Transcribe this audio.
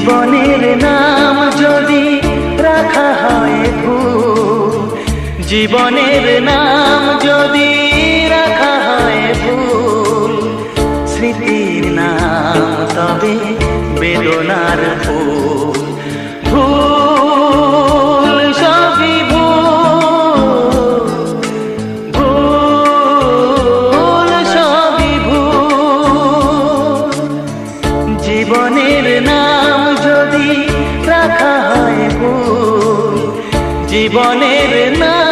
জীবনের নাম যদি রাখা হয় ভুল, জীবনের নাম যদি রাখা হয় ভুল, স্মৃতির নাম তবে বেদনার ফুল। ভুল সবই ভুল, ভুল সবই ভুল। জীবনের নাম যদি রাখা হয় ভুল, জীবনের নাম